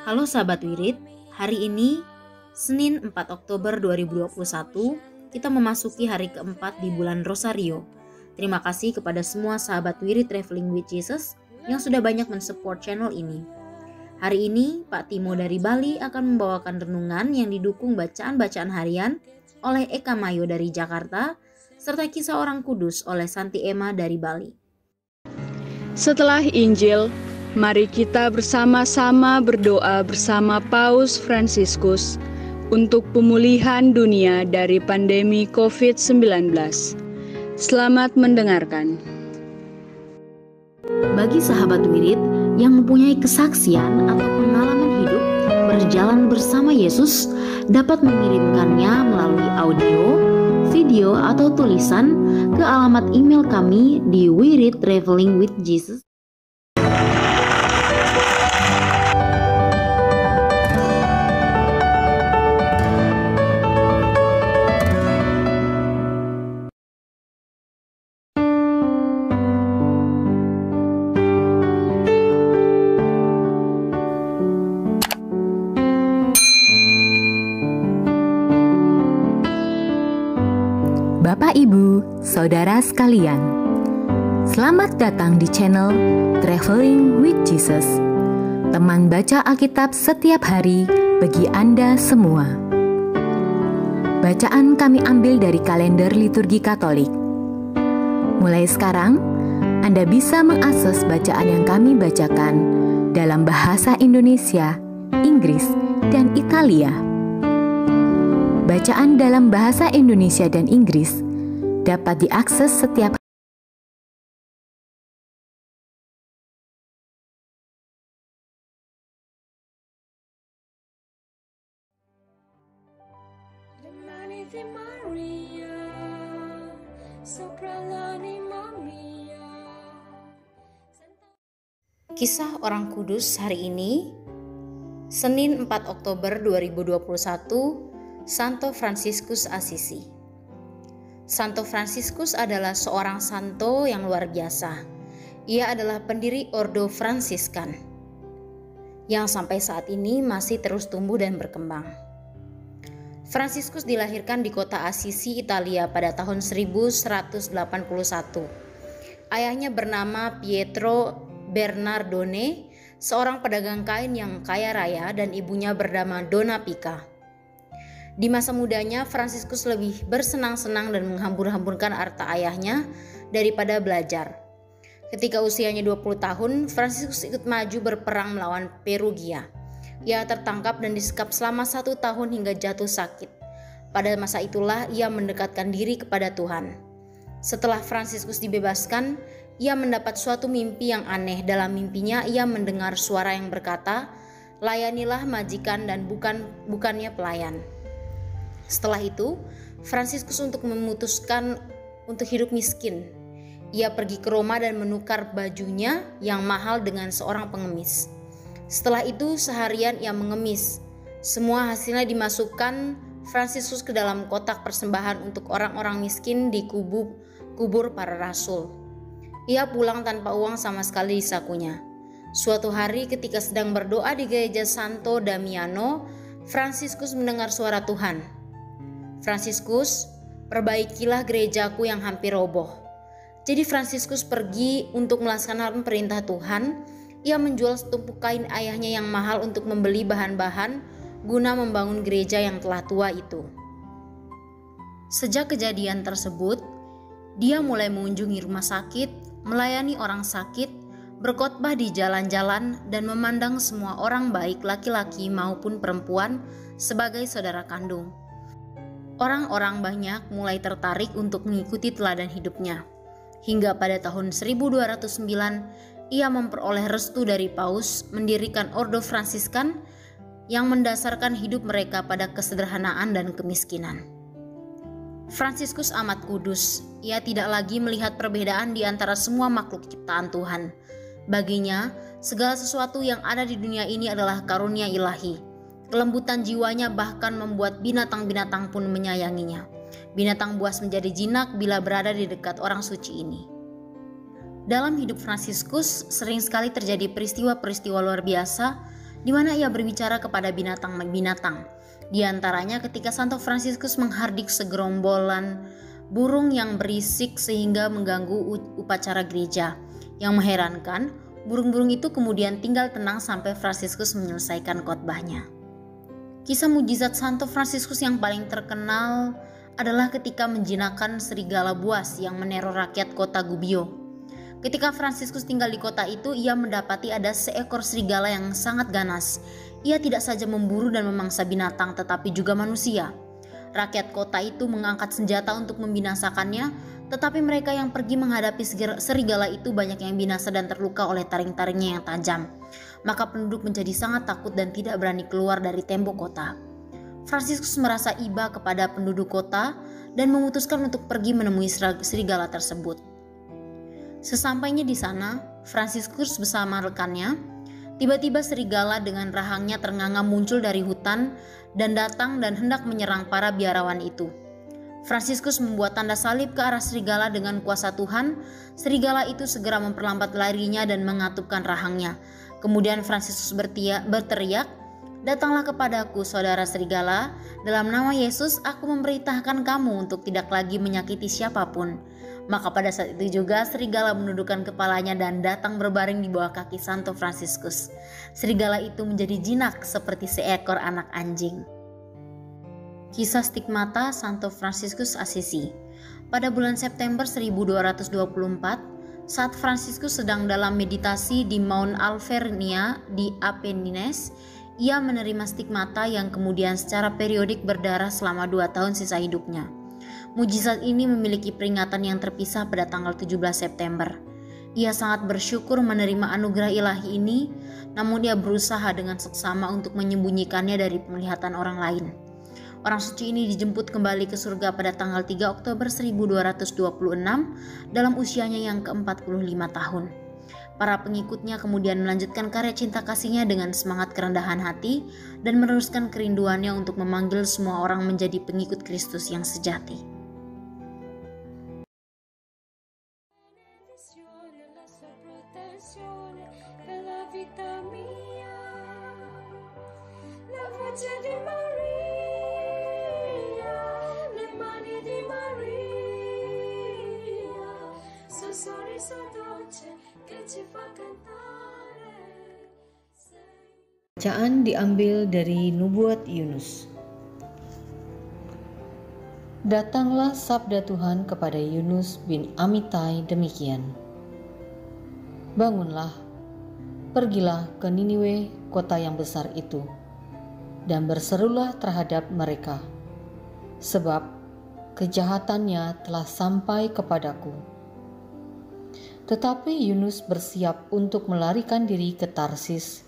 Halo sahabat Wirid, hari ini Senin 4 Oktober 2021 kita memasuki hari keempat di bulan Rosario. Terima kasih kepada semua sahabat Wirid Traveling with Jesus yang sudah banyak mensupport channel ini. Hari ini Pak Timo dari Bali akan membawakan renungan yang didukung bacaan-bacaan harian oleh Eka Mayo dari Jakarta serta kisah orang kudus oleh Santi Emma dari Bali. Setelah Injil, mari kita bersama-sama berdoa bersama Paus Fransiskus untuk pemulihan dunia dari pandemi COVID-19. Selamat mendengarkan. Bagi sahabat Wirid yang mempunyai kesaksian atau pengalaman hidup berjalan bersama Yesus, dapat mengirimkannya melalui audio, video, atau tulisan ke alamat email kami di Wirid Traveling with Jesus. Bapak, Ibu, Saudara sekalian, selamat datang di channel Traveling with Jesus, teman baca Alkitab setiap hari bagi Anda semua. Bacaan kami ambil dari kalender liturgi Katolik. Mulai sekarang, Anda bisa mengakses bacaan yang kami bacakan dalam bahasa Indonesia, Inggris, dan Italia. Bacaan dalam bahasa Indonesia dan Inggris dapat diakses setiap Kisah orang kudus hari ini, Senin 4 Oktober 2021, Santo Fransiskus Assisi. Santo Fransiskus adalah seorang santo yang luar biasa. Ia adalah pendiri Ordo Fransiskan yang sampai saat ini masih terus tumbuh dan berkembang. Fransiskus dilahirkan di kota Assisi, Italia pada tahun 1181. Ayahnya bernama Pietro Bernardone, seorang pedagang kain yang kaya raya, dan ibunya bernama Donna Pica. Di masa mudanya, Fransiskus lebih bersenang-senang dan menghambur-hamburkan harta ayahnya daripada belajar. Ketika usianya 20 tahun, Fransiskus ikut maju berperang melawan Perugia. Ia tertangkap dan disekap selama 1 tahun hingga jatuh sakit. Pada masa itulah ia mendekatkan diri kepada Tuhan. Setelah Fransiskus dibebaskan, ia mendapat suatu mimpi yang aneh. Dalam mimpinya ia mendengar suara yang berkata, "Layanilah majikan dan bukannya pelayan." Setelah itu, Fransiskus memutuskan untuk hidup miskin. Ia pergi ke Roma dan menukar bajunya yang mahal dengan seorang pengemis. Setelah itu seharian ia mengemis. Semua hasilnya dimasukkan Fransiskus ke dalam kotak persembahan untuk orang-orang miskin di kubur para rasul. Ia pulang tanpa uang sama sekali di sakunya. Suatu hari ketika sedang berdoa di gereja Santo Damiano, Fransiskus mendengar suara Tuhan. "Fransiskus, perbaikilah gerejaku yang hampir roboh." Jadi Fransiskus pergi untuk melaksanakan perintah Tuhan. Ia menjual setumpuk kain ayahnya yang mahal untuk membeli bahan-bahan guna membangun gereja yang telah tua itu. Sejak kejadian tersebut, dia mulai mengunjungi rumah sakit, melayani orang sakit, berkhotbah di jalan-jalan, dan memandang semua orang baik laki-laki maupun perempuan sebagai saudara kandung. Orang-orang banyak mulai tertarik untuk mengikuti teladan hidupnya. Hingga pada tahun 1209, ia memperoleh restu dari Paus mendirikan Ordo Fransiskan yang mendasarkan hidup mereka pada kesederhanaan dan kemiskinan. Fransiskus amat kudus. Ia tidak lagi melihat perbedaan di antara semua makhluk ciptaan Tuhan. Baginya, segala sesuatu yang ada di dunia ini adalah karunia ilahi. Kelembutan jiwanya bahkan membuat binatang-binatang pun menyayanginya. Binatang buas menjadi jinak bila berada di dekat orang suci ini. Dalam hidup Fransiskus, sering sekali terjadi peristiwa-peristiwa luar biasa di mana ia berbicara kepada binatang-binatang. Di antaranya ketika Santo Fransiskus menghardik segerombolan burung yang berisik sehingga mengganggu upacara gereja. Yang mengherankan, burung-burung itu kemudian tinggal tenang sampai Fransiskus menyelesaikan khotbahnya. Kisah mujizat Santo Fransiskus yang paling terkenal adalah ketika menjinakkan serigala buas yang meneror rakyat kota Gubbio. Ketika Fransiskus tinggal di kota itu, ia mendapati ada seekor serigala yang sangat ganas. Ia tidak saja memburu dan memangsa binatang, tetapi juga manusia. Rakyat kota itu mengangkat senjata untuk membinasakannya, tetapi mereka yang pergi menghadapi serigala itu banyak yang binasa dan terluka oleh taring-taringnya yang tajam. Maka penduduk menjadi sangat takut dan tidak berani keluar dari tembok kota. Fransiskus merasa iba kepada penduduk kota dan memutuskan untuk pergi menemui serigala tersebut. Sesampainya di sana, Fransiskus bersama rekannya, tiba-tiba serigala dengan rahangnya ternganga muncul dari hutan dan datang dan hendak menyerang para biarawan itu. Fransiskus membuat tanda salib ke arah serigala dengan kuasa Tuhan. Serigala itu segera memperlambat larinya dan mengatupkan rahangnya. Kemudian Fransiskus berteriak, "Datanglah kepadaku, saudara serigala. Dalam nama Yesus, aku memberitahukan kamu untuk tidak lagi menyakiti siapapun." Maka pada saat itu juga serigala menundukkan kepalanya dan datang berbaring di bawah kaki Santo Fransiskus. Serigala itu menjadi jinak seperti seekor anak anjing. Kisah stigmata Santo Fransiskus Assisi. Pada bulan September 1224, saat Fransiskus sedang dalam meditasi di Mount Alvernia di Apennines, ia menerima stigmata yang kemudian secara periodik berdarah selama 2 tahun sisa hidupnya. Mujizat ini memiliki peringatan yang terpisah pada tanggal 17 September. Ia sangat bersyukur menerima anugerah ilahi ini, namun ia berusaha dengan seksama untuk menyembunyikannya dari penglihatan orang lain. Orang suci ini dijemput kembali ke surga pada tanggal 3 Oktober 1226 dalam usianya yang ke-45 tahun. Para pengikutnya kemudian melanjutkan karya cinta kasihnya dengan semangat kerendahan hati dan meneruskan kerinduannya untuk memanggil semua orang menjadi pengikut Kristus yang sejati. Bacaan diambil dari Nubuat Yunus. Datanglah sabda Tuhan kepada Yunus bin Amitai demikian. Bangunlah, pergilah ke Niniwe, kota yang besar itu, dan berserulah terhadap mereka, sebab kejahatannya telah sampai kepadaku. Tetapi Yunus bersiap untuk melarikan diri ke Tarsis,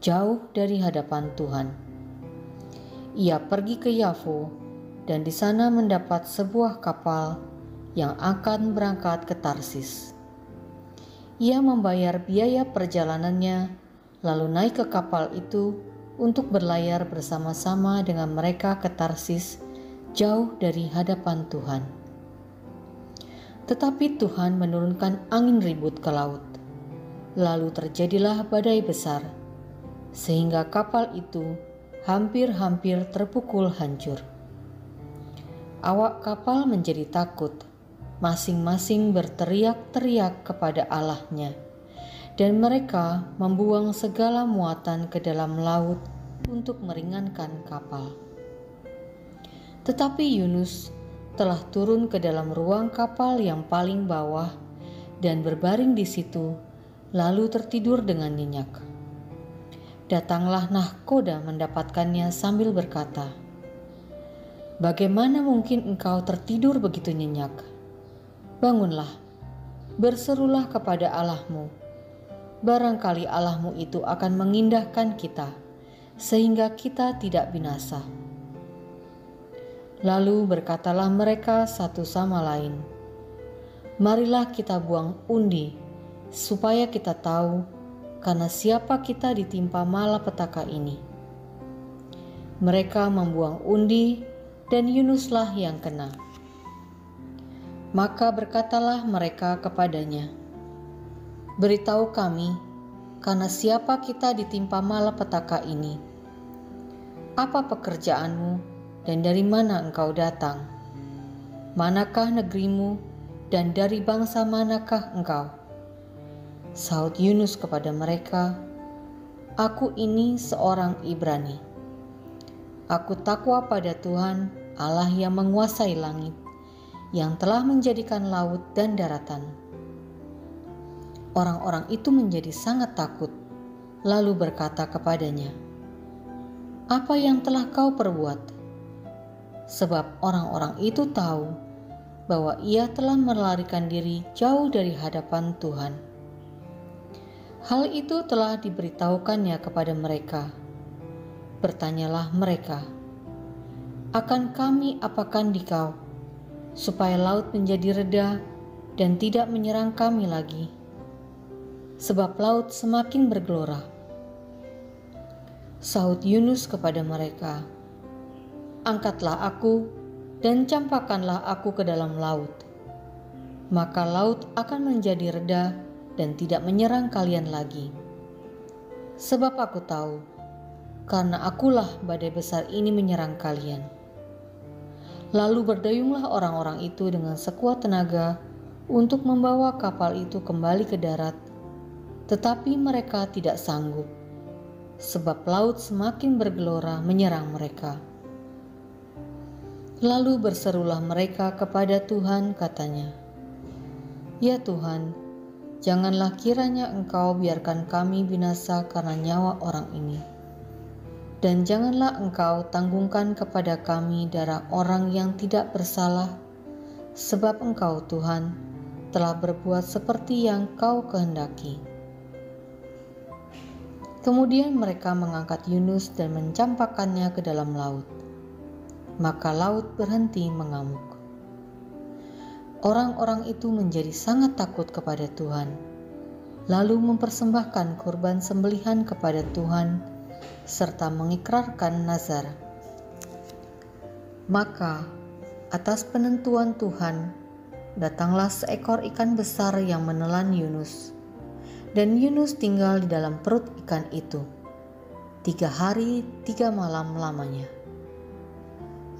jauh dari hadapan Tuhan. Ia pergi ke Yafo dan di sana mendapat sebuah kapal yang akan berangkat ke Tarsis. Ia membayar biaya perjalanannya, lalu naik ke kapal itu untuk berlayar bersama-sama dengan mereka ke Tarsis, jauh dari hadapan Tuhan. Tetapi Tuhan menurunkan angin ribut ke laut. Lalu terjadilah badai besar, sehingga kapal itu hampir-hampir terpukul hancur. Awak kapal menjadi takut, masing-masing berteriak-teriak kepada Allahnya, dan mereka membuang segala muatan ke dalam laut untuk meringankan kapal. Tetapi Yunus telah turun ke dalam ruang kapal yang paling bawah dan berbaring di situ, lalu tertidur dengan nyenyak. Datanglah nahkoda mendapatkannya sambil berkata, "Bagaimana mungkin engkau tertidur begitu nyenyak? Bangunlah, berserulah kepada Allahmu. Barangkali Allahmu itu akan mengindahkan kita, sehingga kita tidak binasa." Lalu berkatalah mereka satu sama lain, "Marilah kita buang undi, supaya kita tahu karena siapa kita ditimpa malapetaka ini." Mereka membuang undi dan Yunuslah yang kena. Maka berkatalah mereka kepadanya, Beritahu kami, karena siapa kita ditimpa malapetaka ini? Apa pekerjaanmu dan dari mana engkau datang? Manakah negerimu dan dari bangsa manakah engkau?" Sahut Yunus kepada mereka, "Aku ini seorang Ibrani. Aku takwa pada Tuhan, Allah yang menguasai langit, yang telah menjadikan laut dan daratan." Orang-orang itu menjadi sangat takut, lalu berkata kepadanya, "Apa yang telah kau perbuat?" Sebab orang-orang itu tahu bahwa ia telah melarikan diri jauh dari hadapan Tuhan. Hal itu telah diberitahukannya kepada mereka. Bertanyalah mereka, "Akan kami apakan dikau, supaya laut menjadi reda dan tidak menyerang kami lagi? Sebab laut semakin bergelora." Sahut Yunus kepada mereka, "Angkatlah aku dan campakkanlah aku ke dalam laut. Maka laut akan menjadi reda dan tidak menyerang kalian lagi. Sebab aku tahu, karena akulah badai besar ini menyerang kalian." Lalu berdayunglah orang-orang itu dengan sekuat tenaga untuk membawa kapal itu kembali ke darat, tetapi mereka tidak sanggup, sebab laut semakin bergelora menyerang mereka. Lalu berserulah mereka kepada Tuhan, katanya, "Ya Tuhan, janganlah kiranya Engkau biarkan kami binasa karena nyawa orang ini. Dan janganlah Engkau tanggungkan kepada kami darah orang yang tidak bersalah, sebab Engkau Tuhan telah berbuat seperti yang Kau kehendaki." Kemudian mereka mengangkat Yunus dan mencampakkannya ke dalam laut. Maka laut berhenti mengamuk. Orang-orang itu menjadi sangat takut kepada Tuhan, lalu mempersembahkan kurban sembelihan kepada Tuhan, serta mengikrarkan nazar. Maka atas penentuan Tuhan, datanglah seekor ikan besar yang menelan Yunus. Dan Yunus tinggal di dalam perut ikan itu 3 hari 3 malam lamanya.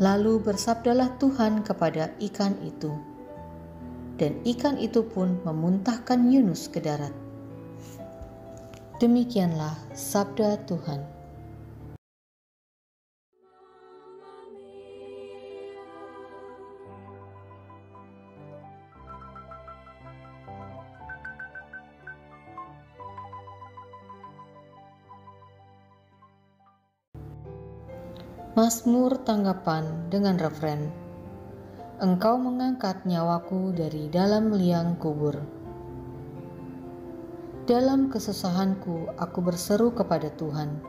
Lalu bersabdalah Tuhan kepada ikan itu, dan ikan itu pun memuntahkan Yunus ke darat. Demikianlah sabda Tuhan. Mazmur tanggapan dengan referen, "Engkau mengangkat nyawaku dari dalam liang kubur." Dalam kesusahanku aku berseru kepada Tuhan,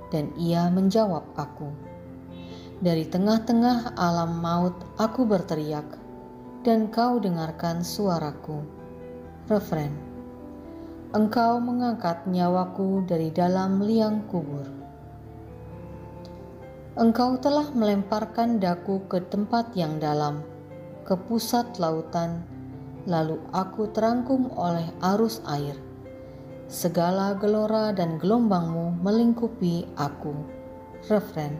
dan Ia menjawab aku. Dari tengah-tengah alam maut aku berteriak, dan Kau dengarkan suaraku. Referen, "Engkau mengangkat nyawaku dari dalam liang kubur." Engkau telah melemparkan daku ke tempat yang dalam, ke pusat lautan, lalu aku terangkum oleh arus air. Segala gelora dan gelombangmu melingkupi aku. Referen,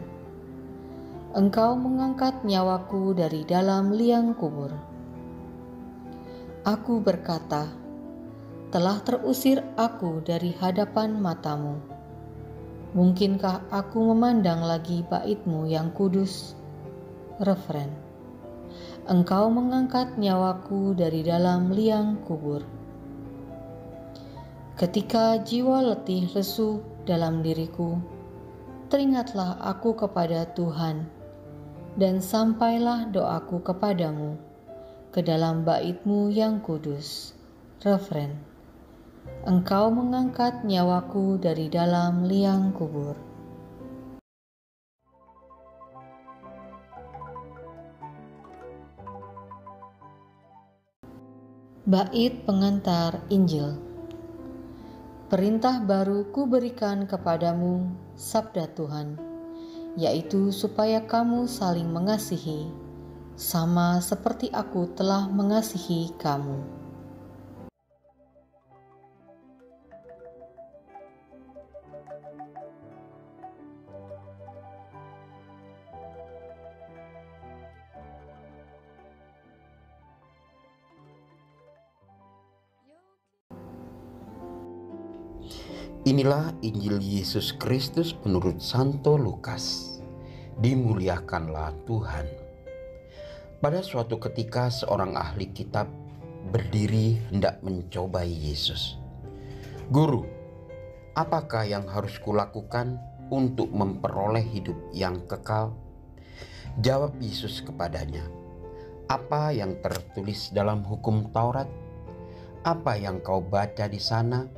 "Engkau mengangkat nyawaku dari dalam liang kubur." Aku berkata, "Telah terusir aku dari hadapan matamu. Mungkinkah aku memandang lagi bait-Mu yang kudus?" Referen, "Engkau mengangkat nyawaku dari dalam liang kubur." Ketika jiwa letih lesu dalam diriku, teringatlah aku kepada Tuhan, dan sampailah doaku kepadamu ke dalam bait-Mu yang kudus. Referen, "Engkau mengangkat nyawaku dari dalam liang kubur." Bait pengantar Injil. "Perintah baru kuberikan kepadamu," sabda Tuhan, "yaitu supaya kamu saling mengasihi, sama seperti aku telah mengasihi kamu." Inilah Injil Yesus Kristus menurut Santo Lukas. Dimuliakanlah Tuhan. Pada suatu ketika seorang ahli kitab berdiri hendak mencobai Yesus. "Guru, apakah yang harus kulakukan untuk memperoleh hidup yang kekal?" Jawab Yesus kepadanya, "Apa yang tertulis dalam hukum Taurat? Apa yang kau baca di sana?"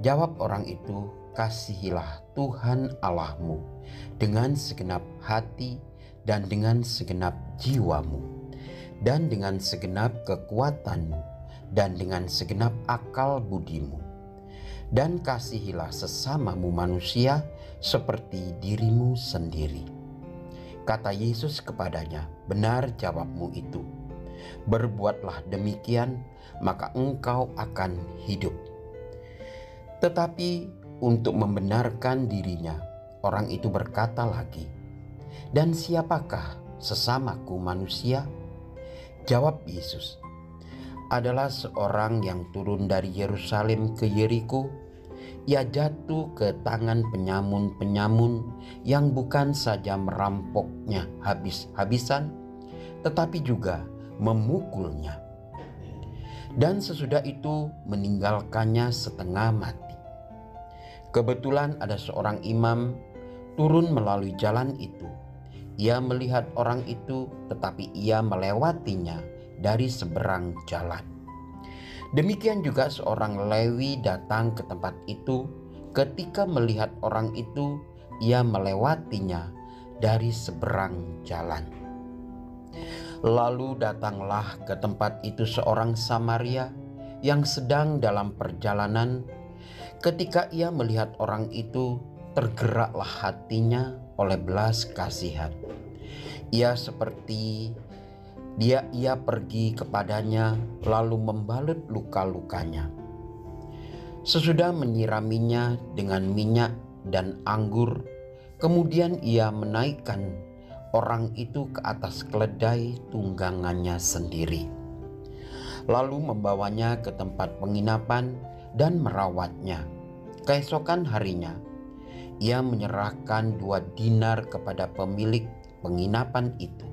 Jawab orang itu, "Kasihilah Tuhan Allahmu dengan segenap hati dan dengan segenap jiwamu dan dengan segenap kekuatanmu dan dengan segenap akal budimu. Dan kasihilah sesamamu manusia seperti dirimu sendiri." Kata Yesus kepadanya, "Benar jawabmu itu. Berbuatlah demikian, maka engkau akan hidup." Tetapi untuk membenarkan dirinya, orang itu berkata lagi, "Dan siapakah sesamaku manusia?" Jawab Yesus, "Adalah seorang yang turun dari Yerusalem ke Yeriko. Ia jatuh ke tangan penyamun-penyamun yang bukan saja merampoknya habis-habisan, tetapi juga memukulnya. Dan sesudah itu meninggalkannya setengah mati. Kebetulan ada seorang imam turun melalui jalan itu. Ia melihat orang itu, tetapi ia melewatinya dari seberang jalan. Demikian juga seorang Lewi datang ke tempat itu. Ketika melihat orang itu, ia melewatinya dari seberang jalan. Lalu datanglah ke tempat itu seorang Samaria yang sedang dalam perjalanan. Ketika ia melihat orang itu, tergeraklah hatinya oleh belas kasihan. Ia pergi kepadanya lalu membalut luka-lukanya. Sesudah menyiraminya dengan minyak dan anggur, kemudian ia menaikkan orang itu ke atas keledai tunggangannya sendiri, lalu membawanya ke tempat penginapan dan merawatnya. Keesokan harinya, ia menyerahkan 2 dinar kepada pemilik penginapan itu.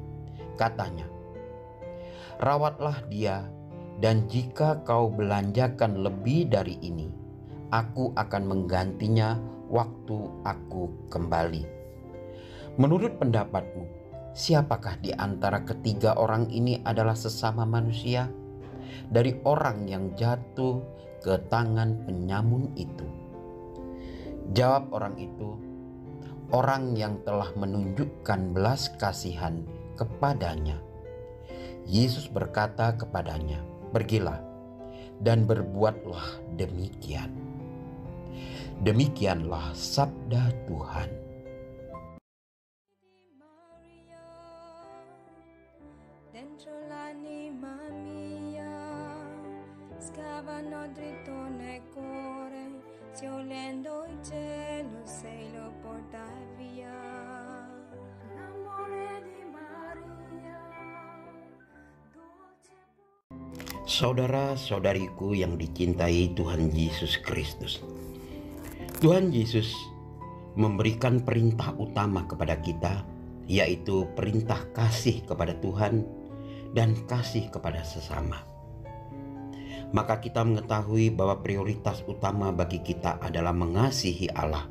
Katanya, "Rawatlah dia, dan jika kau belanjakan lebih dari ini, aku akan menggantinya waktu aku kembali." Menurut pendapatmu, siapakah di antara ketiga orang ini adalah sesama manusia dari orang yang jatuh ke tangan penyamun itu? Jawab orang itu, "Orang yang telah menunjukkan belas kasihan kepadanya." Yesus berkata kepadanya, "Pergilah dan berbuatlah demikian." Demikianlah sabda Tuhan. Dentro l'anima mia scavano dritto nel cuore, sciolendo il cielo se lo porta via. L'amore di Maria, dolce. Saudara-saudariku yang dicintai Tuhan Yesus Kristus, Tuhan Yesus memberikan perintah utama kepada kita, yaitu perintah kasih kepada Tuhan dan kasih kepada sesama. Maka kita mengetahui bahwa prioritas utama bagi kita adalah mengasihi Allah,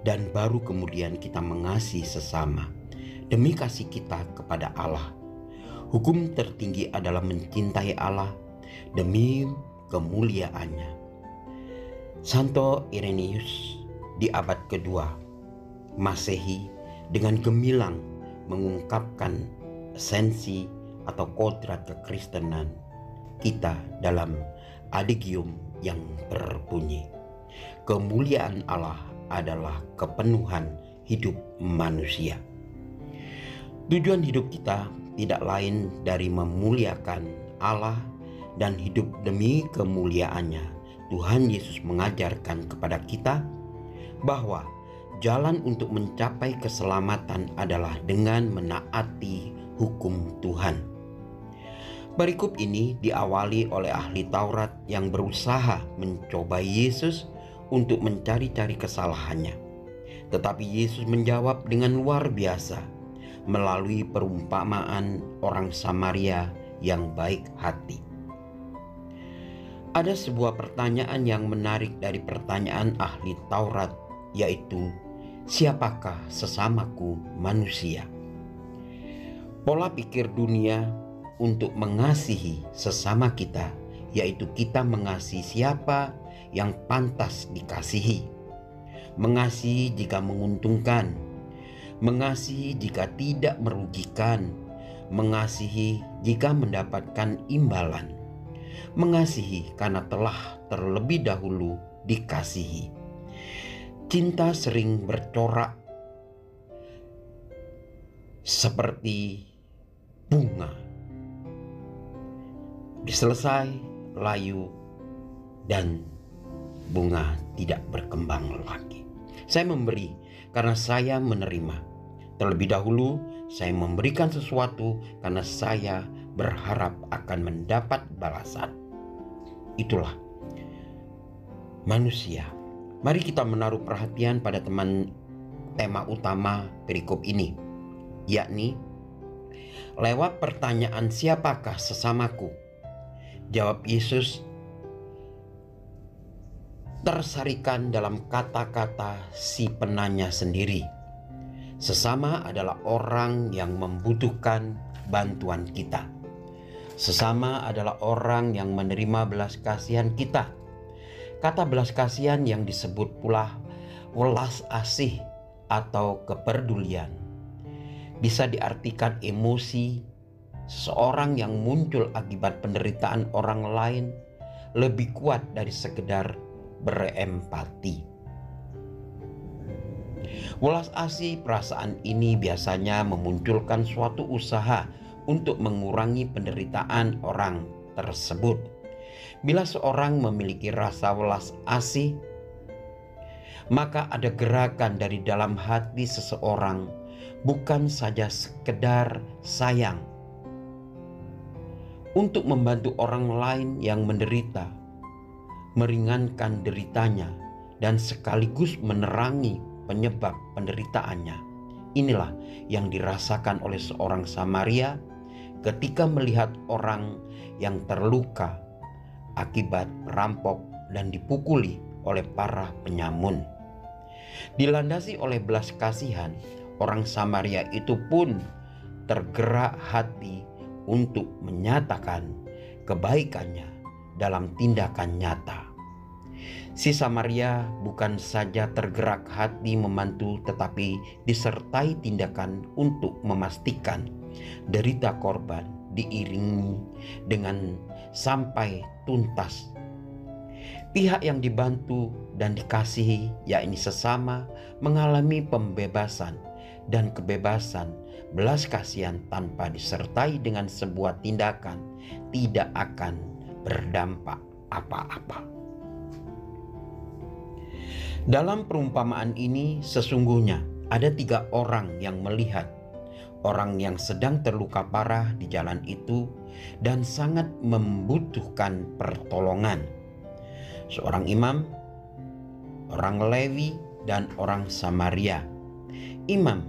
dan baru kemudian kita mengasihi sesama demi kasih kita kepada Allah. Hukum tertinggi adalah mencintai Allah demi kemuliaannya. Santo Irenaeus di abad kedua Masehi dengan gemilang mengungkapkan esensi atau kodrat kekristenan kita dalam Adigium yang berbunyi, "Kemuliaan Allah adalah kepenuhan hidup manusia." Tujuan hidup kita tidak lain dari memuliakan Allah dan hidup demi kemuliaannya. Tuhan Yesus mengajarkan kepada kita bahwa jalan untuk mencapai keselamatan adalah dengan menaati hukum Tuhan. Perikop ini diawali oleh ahli Taurat yang berusaha mencobai Yesus untuk mencari-cari kesalahannya. Tetapi Yesus menjawab dengan luar biasa melalui perumpamaan orang Samaria yang baik hati. Ada sebuah pertanyaan yang menarik dari pertanyaan ahli Taurat, yaitu siapakah sesamaku manusia? Pola pikir dunia untuk mengasihi sesama kita, yaitu kita mengasihi siapa yang pantas dikasihi. Mengasihi jika menguntungkan, mengasihi jika tidak merugikan, mengasihi jika mendapatkan imbalan, mengasihi karena telah terlebih dahulu dikasihi. Cinta sering bercorak seperti bunga, diselesai, layu, dan bunga tidak berkembang lagi. Saya memberi karena saya menerima. Terlebih dahulu saya memberikan sesuatu karena saya berharap akan mendapat balasan. Itulah manusia. Mari kita menaruh perhatian pada tema utama perikop ini, yakni lewat pertanyaan siapakah sesamaku. Jawab Yesus tersarikan dalam kata-kata si penanya sendiri. Sesama adalah orang yang membutuhkan bantuan kita. Sesama adalah orang yang menerima belas kasihan kita. Kata belas kasihan yang disebut pula welas asih atau kepedulian. Bisa diartikan emosi seseorang yang muncul akibat penderitaan orang lain lebih kuat dari sekedar berempati. Welas asih perasaan ini biasanya memunculkan suatu usaha untuk mengurangi penderitaan orang tersebut. Bila seorang memiliki rasa welas asih, maka ada gerakan dari dalam hati seseorang, bukan saja sekedar sayang untuk membantu orang lain yang menderita, meringankan deritanya, dan sekaligus menerangi penyebab penderitaannya. Inilah yang dirasakan oleh seorang Samaria ketika melihat orang yang terluka akibat perampok dan dipukuli oleh para penyamun. Dilandasi oleh belas kasihan, orang Samaria itu pun tergerak hati untuk menyatakan kebaikannya dalam tindakan nyata. Si Samaria bukan saja tergerak hati membantu, tetapi disertai tindakan untuk memastikan derita korban diiringi dengan sampai tuntas. Pihak yang dibantu dan dikasihi, yakni sesama, mengalami pembebasan dan kebebasan. Belas kasihan tanpa disertai dengan sebuah tindakan tidak akan berdampak apa-apa. Dalam perumpamaan ini sesungguhnya ada 3 orang yang melihat orang yang sedang terluka parah di jalan itu dan sangat membutuhkan pertolongan. Seorang imam, orang Lewi, dan orang Samaria. Imam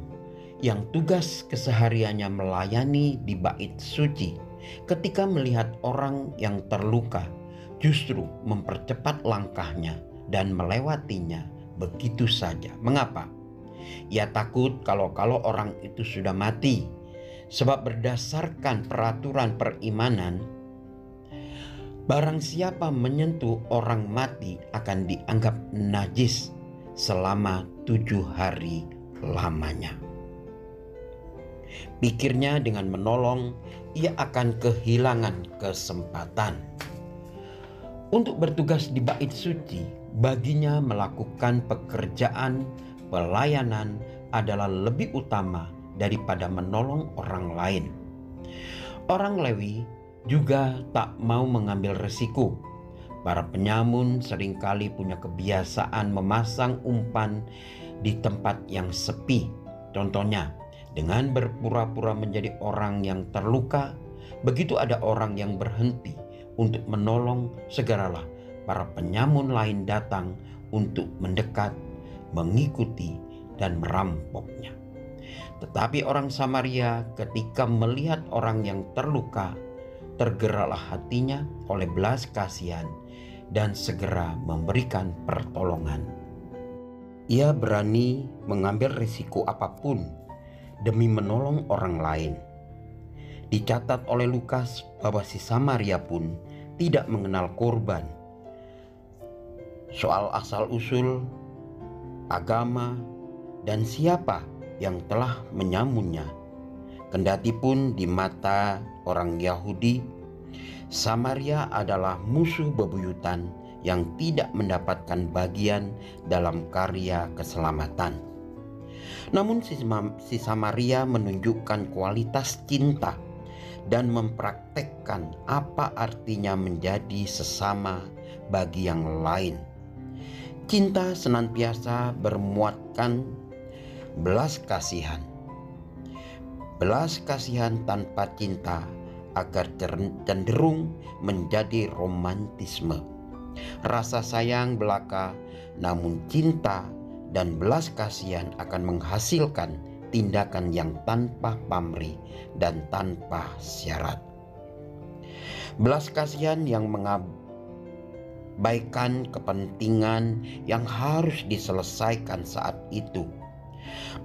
yang tugas kesehariannya melayani di bait suci, ketika melihat orang yang terluka justru mempercepat langkahnya dan melewatinya begitu saja. Mengapa? Ia takut kalau orang itu sudah mati. Sebab berdasarkan peraturan perimanan, barang siapa menyentuh orang mati akan dianggap najis selama 7 hari lamanya. Pikirnya dengan menolong, ia akan kehilangan kesempatan. Untuk bertugas di bait suci, baginya melakukan pekerjaan pelayanan adalah lebih utama daripada menolong orang lain. Orang Lewi juga tak mau mengambil resiko. Para penyamun seringkali punya kebiasaan memasang umpan di tempat yang sepi. Contohnya, dengan berpura-pura menjadi orang yang terluka, begitu ada orang yang berhenti untuk menolong, segeralah para penyamun lain datang untuk mendekat, mengikuti, dan merampoknya. Tetapi orang Samaria ketika melihat orang yang terluka, tergeraklah hatinya oleh belas kasihan dan segera memberikan pertolongan. Ia berani mengambil risiko apapun demi menolong orang lain. Dicatat oleh Lukas bahwa si Samaria pun tidak mengenal korban. Soal asal-usul, agama, dan siapa yang telah menyamunnya. Kendati pun di mata orang Yahudi, Samaria adalah musuh bebuyutan yang tidak mendapatkan bagian dalam karya keselamatan. Namun si Samaria menunjukkan kualitas cinta dan mempraktekkan apa artinya menjadi sesama bagi yang lain. Cinta senantiasa bermuatkan belas kasihan. Belas kasihan tanpa cinta agar cenderung menjadi romantisme. Rasa sayang belaka, namun cinta dan belas kasihan akan menghasilkan tindakan yang tanpa pamrih dan tanpa syarat. Belas kasihan yang mengabaikan kepentingan yang harus diselesaikan saat itu,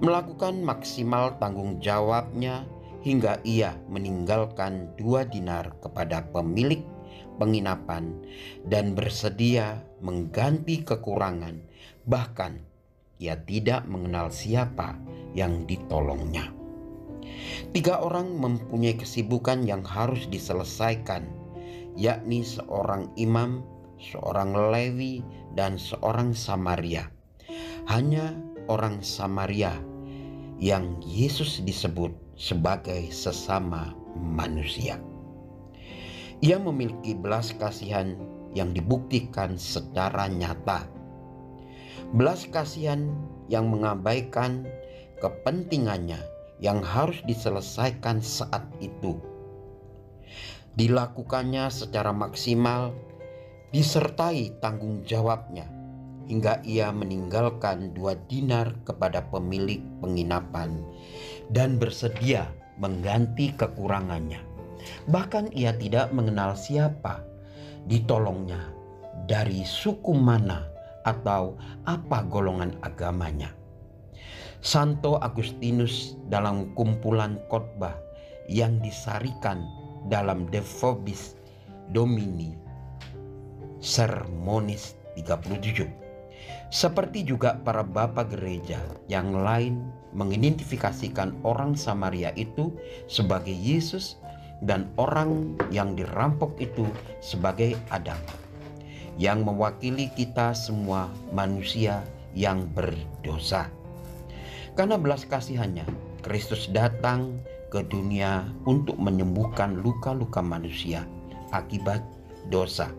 melakukan maksimal tanggung jawabnya hingga ia meninggalkan 2 dinar kepada pemilik penginapan dan bersedia mengganti kekurangan, bahkan ia tidak mengenal siapa yang ditolongnya. 3 orang mempunyai kesibukan yang harus diselesaikan, yakni seorang imam, seorang Lewi, dan seorang Samaria. Hanya orang Samaria yang Yesus disebut sebagai sesama manusia. Ia memiliki belas kasihan yang dibuktikan secara nyata. Belas kasihan yang mengabaikan kepentingannya yang harus diselesaikan saat itu. Dilakukannya secara maksimal, disertai tanggung jawabnya, hingga ia meninggalkan 2 dinar kepada pemilik penginapan dan bersedia mengganti kekurangannya. Bahkan ia tidak mengenal siapa ditolongnya, dari suku mana atau apa golongan agamanya. Santo Agustinus dalam kumpulan khotbah yang disarikan dalam De Vobis Domini Sermonis 37, seperti juga para bapak gereja yang lain, mengidentifikasikan orang Samaria itu sebagai Yesus dan orang yang dirampok itu sebagai Adam, yang mewakili kita semua manusia yang berdosa. Karena belas kasihannya, Kristus datang ke dunia untuk menyembuhkan luka-luka manusia akibat dosa.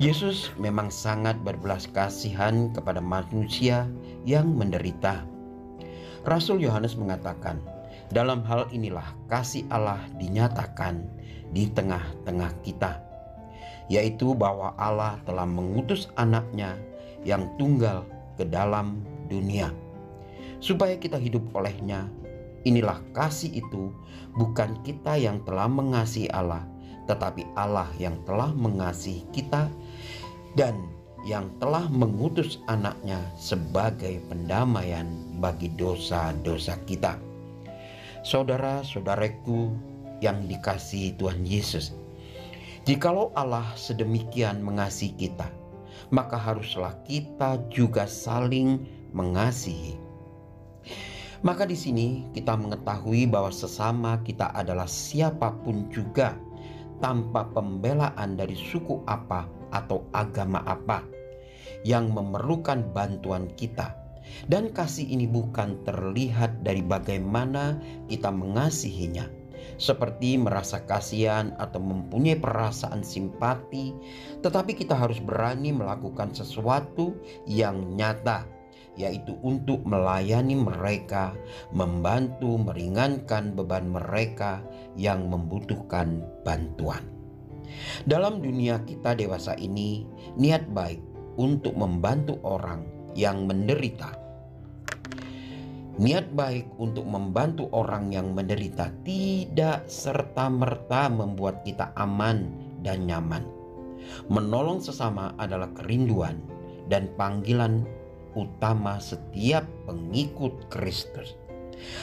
Yesus memang sangat berbelas kasihan kepada manusia yang menderita. Rasul Yohanes mengatakan, dalam hal inilah kasih Allah dinyatakan di tengah-tengah kita, yaitu bahwa Allah telah mengutus anaknya yang tunggal ke dalam dunia, supaya kita hidup olehnya. Inilah kasih itu, bukan kita yang telah mengasihi Allah, tetapi Allah yang telah mengasihi kita dan yang telah mengutus anaknya sebagai pendamaian bagi dosa-dosa kita. Saudara-saudaraku yang dikasihi Tuhan Yesus, jikalau Allah sedemikian mengasihi kita, maka haruslah kita juga saling mengasihi. Maka di sini kita mengetahui bahwa sesama kita adalah siapapun juga, tanpa pembelaan dari suku apa atau agama apa, yang memerlukan bantuan kita. Dan kasih ini bukan terlihat dari bagaimana kita mengasihinya, seperti merasa kasihan atau mempunyai perasaan simpati, tetapi kita harus berani melakukan sesuatu yang nyata, yaitu untuk melayani mereka, membantu meringankan beban mereka yang membutuhkan bantuan. Dalam dunia kita dewasa ini, niat baik untuk membantu orang yang menderita. Niat baik untuk membantu orang yang menderita tidak serta-merta membuat kita aman dan nyaman. Menolong sesama adalah kerinduan dan panggilan utama setiap pengikut Kristus.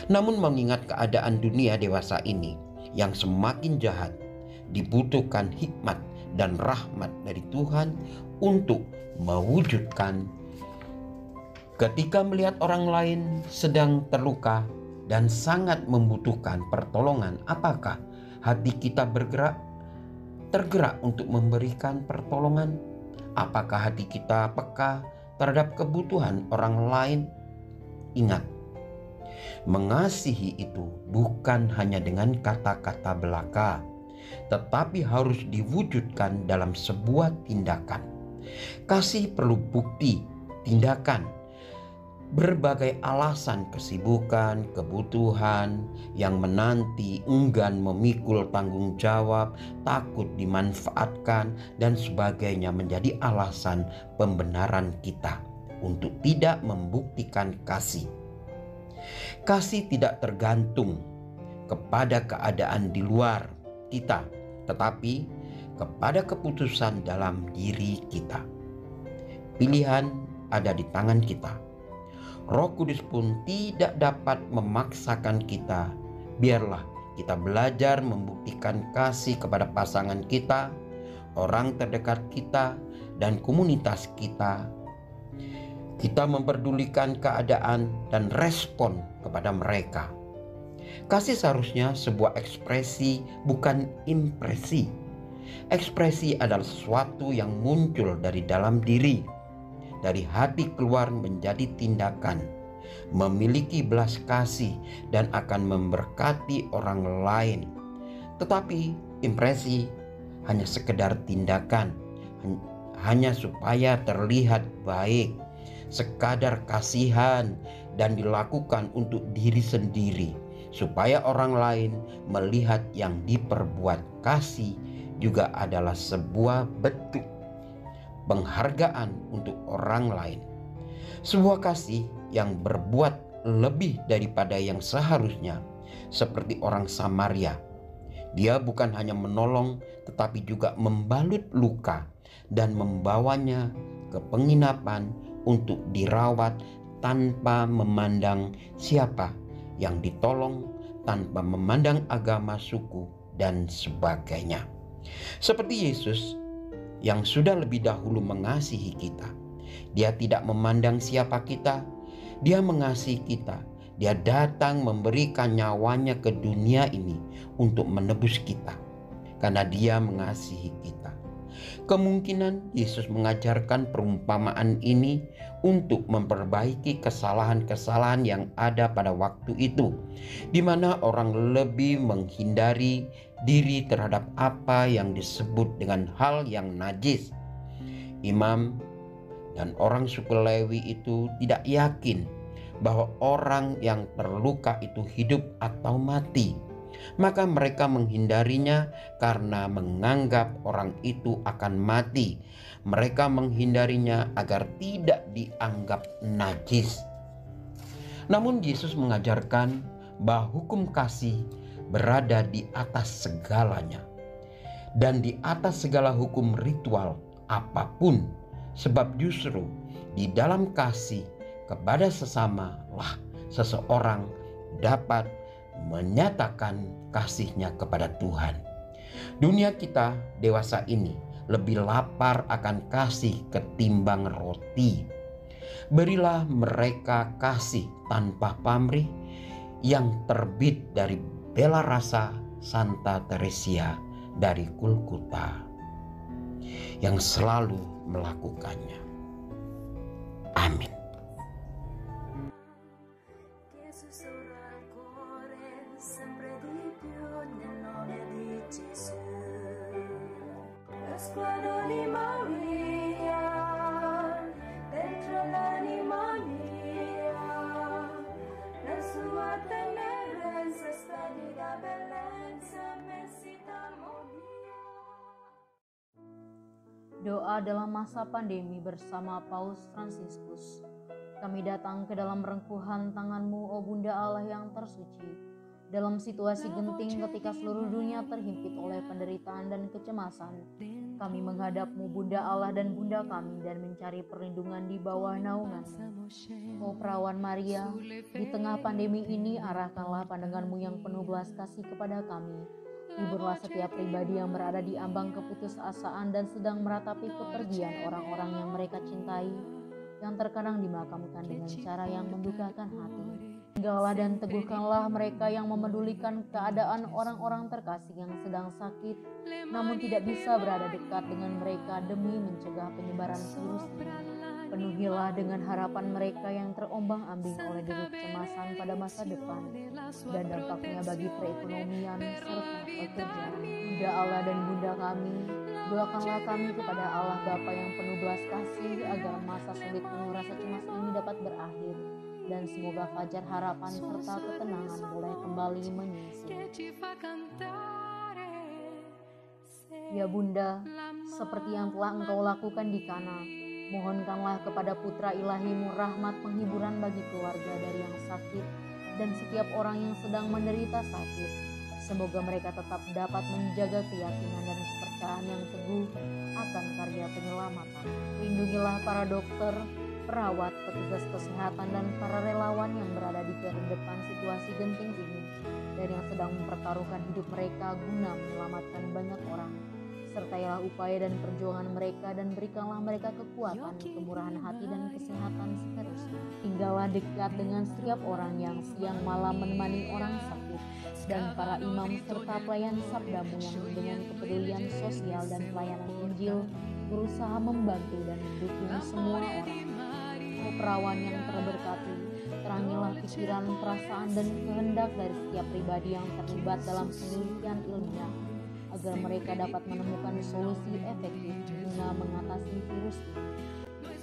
Namun mengingat keadaan dunia dewasa ini yang semakin jahat, dibutuhkan hikmat dan rahmat dari Tuhan untuk mewujudkan. Ketika melihat orang lain sedang terluka dan sangat membutuhkan pertolongan, apakah hati kita tergerak untuk memberikan pertolongan? Apakah hati kita peka terhadap kebutuhan orang lain? Ingat, mengasihi itu bukan hanya dengan kata-kata belaka, tetapi harus diwujudkan dalam sebuah tindakan. Kasih perlu bukti, tindakan. Berbagai alasan kesibukan, kebutuhan yang menanti, enggan memikul tanggung jawab, takut dimanfaatkan, dan sebagainya menjadi alasan pembenaran kita untuk tidak membuktikan kasih. Kasih tidak tergantung kepada keadaan di luar kita, tetapi kepada keputusan dalam diri kita. Pilihan ada di tangan kita. Roh Kudus pun tidak dapat memaksakan kita. Biarlah kita belajar membuktikan kasih kepada pasangan kita, orang terdekat kita, dan komunitas kita. Kita memperdulikan keadaan dan respon kepada mereka. Kasih seharusnya sebuah ekspresi, bukan impresi. Ekspresi adalah sesuatu yang muncul dari dalam diri. Dari hati keluar menjadi tindakan, memiliki belas kasih dan akan memberkati orang lain. Tetapi impresi hanya sekedar tindakan, hanya supaya terlihat baik, sekadar kasihan dan dilakukan untuk diri sendiri, supaya orang lain melihat yang diperbuat. Kasih juga adalah sebuah bentuk penghargaan untuk orang lain. Sebuah kasih yang berbuat lebih daripada yang seharusnya, seperti orang Samaria. Dia bukan hanya menolong, tetapi juga membalut luka dan membawanya ke penginapan untuk dirawat tanpa memandang siapa yang ditolong, tanpa memandang agama, suku, dan sebagainya. Seperti Yesus yang sudah lebih dahulu mengasihi kita. Dia tidak memandang siapa kita, dia mengasihi kita. Dia datang memberikan nyawanya ke dunia ini untuk menebus kita, karena dia mengasihi kita. Kemungkinan Yesus mengajarkan perumpamaan ini untuk memperbaiki kesalahan-kesalahan yang ada pada waktu itu, di mana orang lebih menghindari diri terhadap apa yang disebut dengan hal yang najis. Imam dan orang suku Lewi itu tidak yakin bahwa orang yang terluka itu hidup atau mati. Maka mereka menghindarinya karena menganggap orang itu akan mati. Mereka menghindarinya agar tidak dianggap najis. Namun Yesus mengajarkan bahwa hukum kasih berada di atas segalanya dan di atas segala hukum ritual apapun, sebab justru di dalam kasih kepada sesama lah seseorang dapat menyatakan kasihnya kepada Tuhan. Dunia kita dewasa ini lebih lapar akan kasih ketimbang roti. Berilah mereka kasih tanpa pamrih yang terbit dari bela rasa Santa Teresia dari Kulkuta yang selalu melakukannya. Amin. berdoa dalam masa pandemi bersama Paus Fransiskus. Kami datang ke dalam rengkuhan tangan-Mu, O Bunda Allah yang tersuci. Dalam situasi genting ketika seluruh dunia terhimpit oleh penderitaan dan kecemasan, kami menghadap-Mu, Bunda Allah dan Bunda kami, dan mencari perlindungan di bawah naungan-Mu. O Perawan Maria, di tengah pandemi ini arahkanlah pandangan-Mu yang penuh belas kasih kepada kami. Hiburlah setiap pribadi yang berada di ambang keputusasaan dan sedang meratapi kepergian orang-orang yang mereka cintai, yang terkadang dimakamkan dengan cara yang membukakan hati. Tinggallah dan teguhkanlah mereka yang memedulikan keadaan orang-orang terkasih yang sedang sakit, namun tidak bisa berada dekat dengan mereka demi mencegah penyebaran virus ini. Penuhilah dengan harapan mereka yang terombang-ambing oleh deru kecemasan pada masa depan dan dampaknya bagi perekonomian serta pekerjaan. Bunda Allah dan Bunda kami, doakanlah kami kepada Allah Bapa yang penuh belas kasih agar masa sulit penuh rasa cemas ini dapat berakhir, dan semoga fajar harapan serta ketenangan boleh kembali menyinsil. Ya Bunda, seperti yang telah Engkau lakukan di Kana, mohonkanlah kepada Putra Ilahi-Mu rahmat penghiburan bagi keluarga dari yang sakit dan setiap orang yang sedang menderita sakit. Semoga mereka tetap dapat menjaga keyakinan dan kepercayaan yang teguh akan karya penyelamatan. Lindungilah para dokter, perawat, petugas kesehatan, dan para relawan yang berada di garda depan situasi genting ini dan yang sedang mempertaruhkan hidup mereka guna menyelamatkan banyak orang. Sertailah upaya dan perjuangan mereka dan berikanlah mereka kekuatan, kemurahan hati, dan kesehatan seterusnya. Tinggallah dekat dengan setiap orang yang siang malam menemani orang sakit dan para imam serta pelayan sabda-Mu yang dengan kepedulian sosial dan pelayanan Injil berusaha membantu dan mendukung semua orang. O Perawan yang terberkati, terangilah pikiran, perasaan, dan kehendak dari setiap pribadi yang terlibat dalam penelitian ilmiah, agar mereka dapat menemukan solusi efektif guna mengatasi virus ini.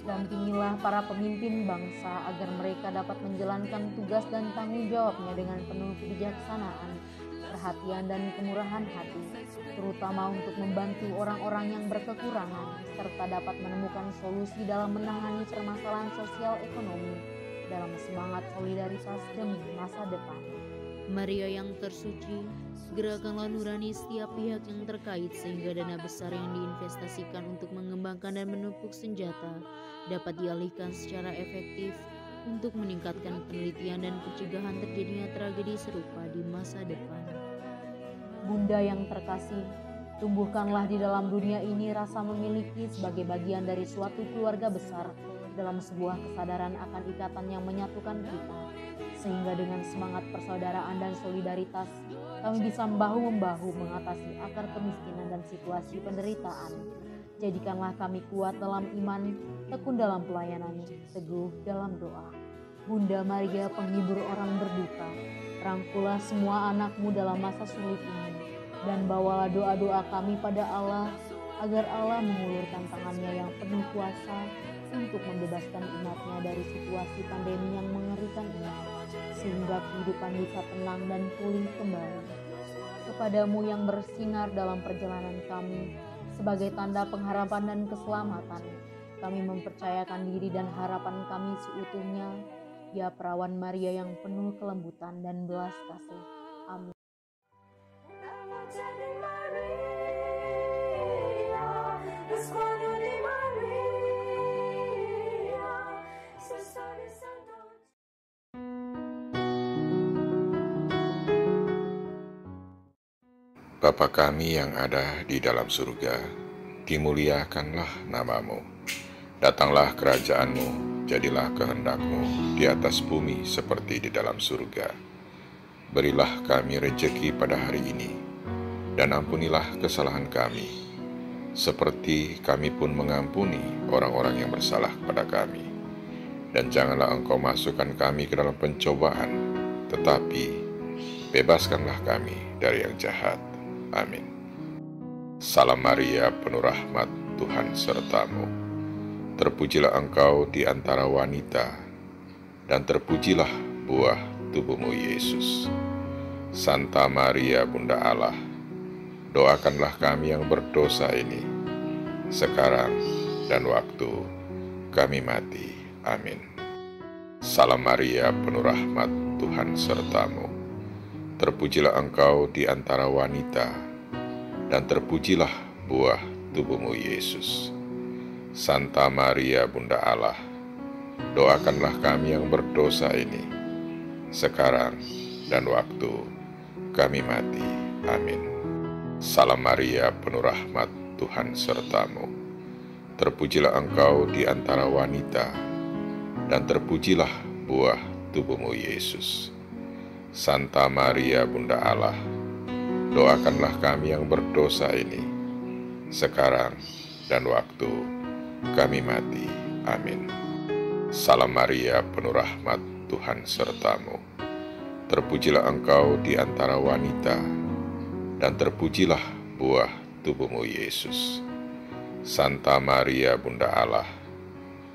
Dampingilah para pemimpin bangsa agar mereka dapat menjalankan tugas dan tanggung jawabnya dengan penuh kebijaksanaan, perhatian, dan kemurahan hati, terutama untuk membantu orang-orang yang berkekurangan, serta dapat menemukan solusi dalam menangani permasalahan sosial ekonomi dalam semangat solidaritas demi masa depan. Maria yang tersuci, gerakanlah nurani setiap pihak yang terkait sehingga dana besar yang diinvestasikan untuk mengembangkan dan menumpuk senjata dapat dialihkan secara efektif untuk meningkatkan penelitian dan pencegahan terjadinya tragedi serupa di masa depan. Bunda yang terkasih, tumbuhkanlah di dalam dunia ini rasa memiliki sebagai bagian dari suatu keluarga besar dalam sebuah kesadaran akan ikatan yang menyatukan kita, sehingga dengan semangat persaudaraan dan solidaritas kami bisa bahu-membahu mengatasi akar kemiskinan dan situasi penderitaan. Jadikanlah kami kuat dalam iman, tekun dalam pelayanan, teguh dalam doa. Bunda Maria, penghibur orang berduka, rangkulah semua anak-Mu dalam masa sulit ini, dan bawalah doa-doa kami pada Allah, agar Allah mengulurkan tangannya yang penuh kuasa untuk membebaskan umat-Nya dari situasi pandemi yang mengerikan ini, sehingga kehidupan bisa tenang dan pulih kembali. Kepadamu yang bersinar dalam perjalanan kami, sebagai tanda pengharapan dan keselamatan, kami mempercayakan diri dan harapan kami seutuhnya, ya Perawan Maria yang penuh kelembutan dan belas kasih. Amin. Bapa kami yang ada di dalam surga, dimuliakanlah nama-Mu. Datanglah kerajaan-Mu, jadilah kehendak-Mu di atas bumi seperti di dalam surga. Berilah kami rejeki pada hari ini, dan ampunilah kesalahan kami, seperti kami pun mengampuni orang-orang yang bersalah kepada kami. Dan janganlah Engkau masukkan kami ke dalam pencobaan, tetapi bebaskanlah kami dari yang jahat. Amin. Salam Maria, penuh rahmat, Tuhan serta-Mu. Terpujilah Engkau di antara wanita, dan terpujilah buah tubuh-Mu, Yesus. Santa Maria, Bunda Allah, doakanlah kami yang berdosa ini, sekarang dan waktu kami mati. Amin. Salam Maria, penuh rahmat, Tuhan sertamu. Terpujilah engkau di antara wanita, dan terpujilah buah tubuhmu, Yesus. Santa Maria, Bunda Allah, doakanlah kami yang berdosa ini, sekarang dan waktu kami mati. Amin. Salam Maria, penuh rahmat, Tuhan sertamu. Terpujilah engkau di antara wanita, dan terpujilah buah tubuhmu, Yesus. Santa Maria, Bunda Allah, doakanlah kami yang berdosa ini, sekarang dan waktu kami mati. Amin. Salam Maria, penuh rahmat, Tuhan sertamu. Terpujilah engkau di antara wanita, dan terpujilah buah tubuhmu, Yesus. Santa Maria, Bunda Allah,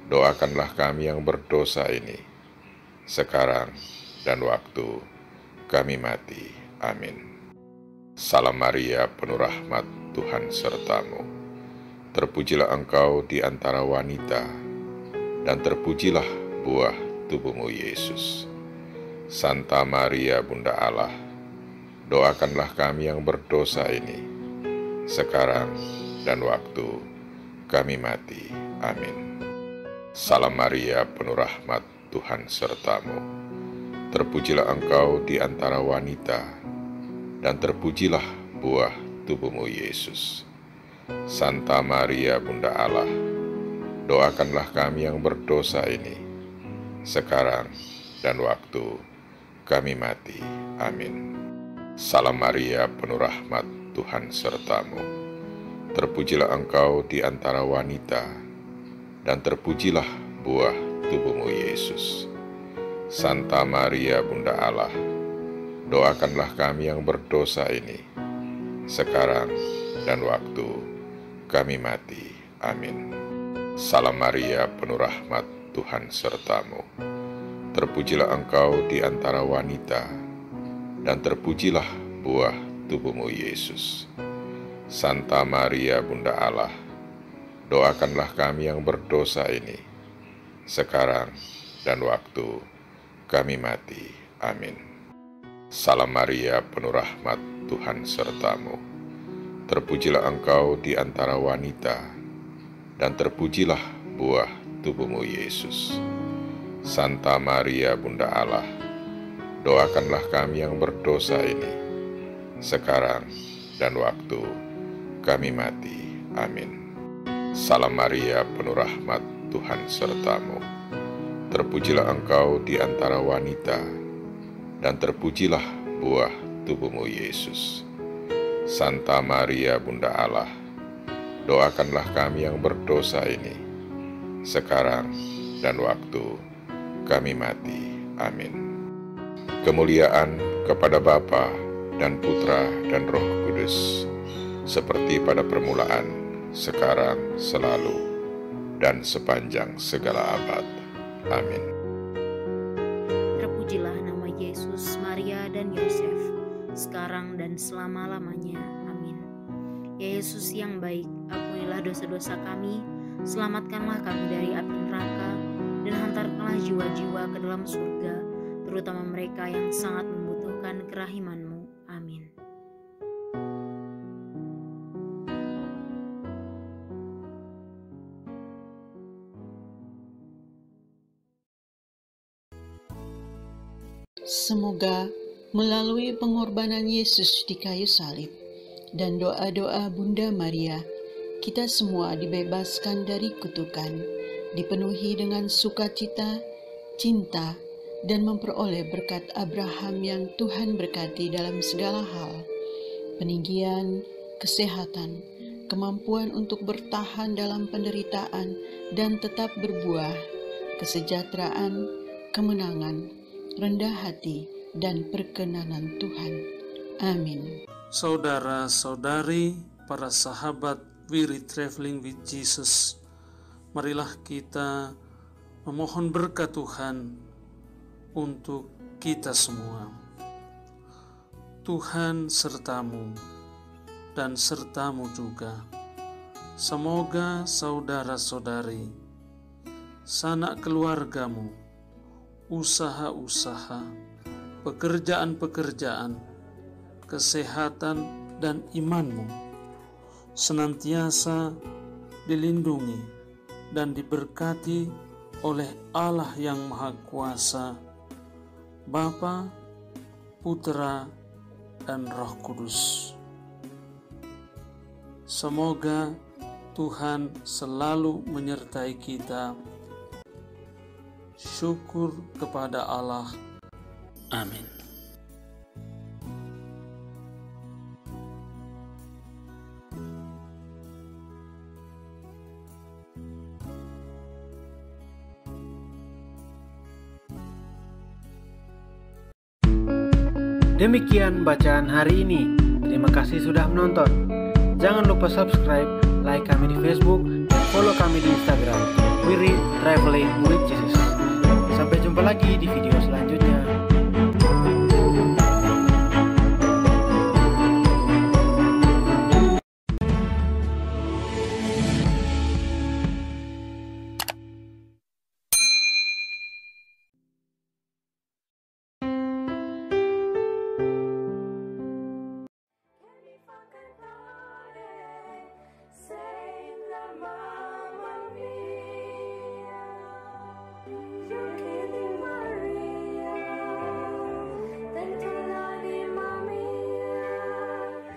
doakanlah kami yang berdosa ini, sekarang dan waktu kami mati. Amin. Salam Maria, penuh rahmat, Tuhan sertamu. Terpujilah engkau di antara wanita, dan terpujilah buah tubuhmu, Yesus. Santa Maria, Bunda Allah, doakanlah kami yang berdosa ini, sekarang dan waktu kami mati. Amin. Salam Maria, penuh rahmat, Tuhan sertamu. Terpujilah engkau di antara wanita, dan terpujilah buah tubuhmu, Yesus. Santa Maria, Bunda Allah, doakanlah kami yang berdosa ini, sekarang dan waktu kami mati. Amin. Salam Maria, penuh rahmat, Tuhan sertamu. Terpujilah engkau di antara wanita, dan terpujilah buah tubuhmu, Yesus. Santa Maria, Bunda Allah, doakanlah kami yang berdosa ini, sekarang dan waktu kami mati. Amin. Salam Maria, penuh rahmat, Tuhan sertamu. Terpujilah engkau di antara wanita, dan terpujilah buah tubuhmu, Yesus. Santa Maria, Bunda Allah, doakanlah kami yang berdosa ini, sekarang dan waktu kami mati. Amin. Salam Maria, penuh rahmat, Tuhan sertamu. Terpujilah engkau di antara wanita, dan terpujilah buah tubuhmu, Yesus. Santa Maria, Bunda Allah, doakanlah kami yang berdosa ini, sekarang dan waktu kami mati. Amin. Salam Maria, penuh rahmat, Tuhan sertamu. Terpujilah engkau di antara wanita, dan terpujilah buah tubuhmu, Yesus. Santa Maria, Bunda Allah, doakanlah kami yang berdosa ini, sekarang dan waktu kami mati. Amin. Kemuliaan kepada Bapa dan Putra dan Roh Kudus, seperti pada permulaan, sekarang, selalu, dan sepanjang segala abad. Amin. Terpujilah nama Yesus, Maria, dan Yosef, sekarang dan selama-lamanya. Amin. Ya Yesus yang baik, ampunilah dosa-dosa kami, selamatkanlah kami dari api neraka, dan hantarkanlah jiwa-jiwa ke dalam surga, terutama mereka yang sangat membutuhkan kerahiman-Mu. Amin. Semoga melalui pengorbanan Yesus di kayu salib dan doa-doa Bunda Maria, kita semua dibebaskan dari kutukan, dipenuhi dengan sukacita, cinta, dan memperoleh berkat Abraham yang Tuhan berkati dalam segala hal, peninggian, kesehatan, kemampuan untuk bertahan dalam penderitaan dan tetap berbuah, kesejahteraan, kemenangan, rendah hati, dan perkenanan Tuhan. Amin. Saudara-saudari, para sahabat Weary Traveling with Jesus, marilah kita memohon berkat Tuhan untuk kita semua. Tuhan sertamu dan sertamu juga. Semoga saudara-saudari, sanak keluargamu, usaha-usaha, pekerjaan-pekerjaan, kesehatan dan imanmu senantiasa dilindungi dan diberkati oleh Allah yang Maha Kuasa, Bapa, Putra, dan Roh Kudus. Semoga Tuhan selalu menyertai kita. Syukur kepada Allah. Amin. Demikian bacaan hari ini. Terima kasih sudah menonton. Jangan lupa subscribe, like kami di Facebook, dan follow kami di Instagram. We Read Traveling with Jesus. Sampai jumpa lagi di video selanjutnya.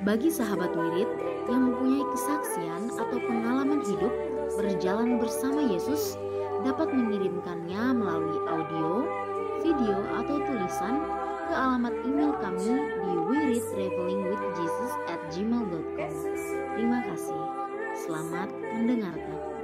Bagi sahabat wirid yang mempunyai kesaksian atau pengalaman hidup berjalan bersama Yesus, dapat mengirimkannya melalui audio, video, atau tulisan ke alamat email kami di wiridtravelingwithjesus@gmail.com. Terima kasih. Selamat mendengarkan.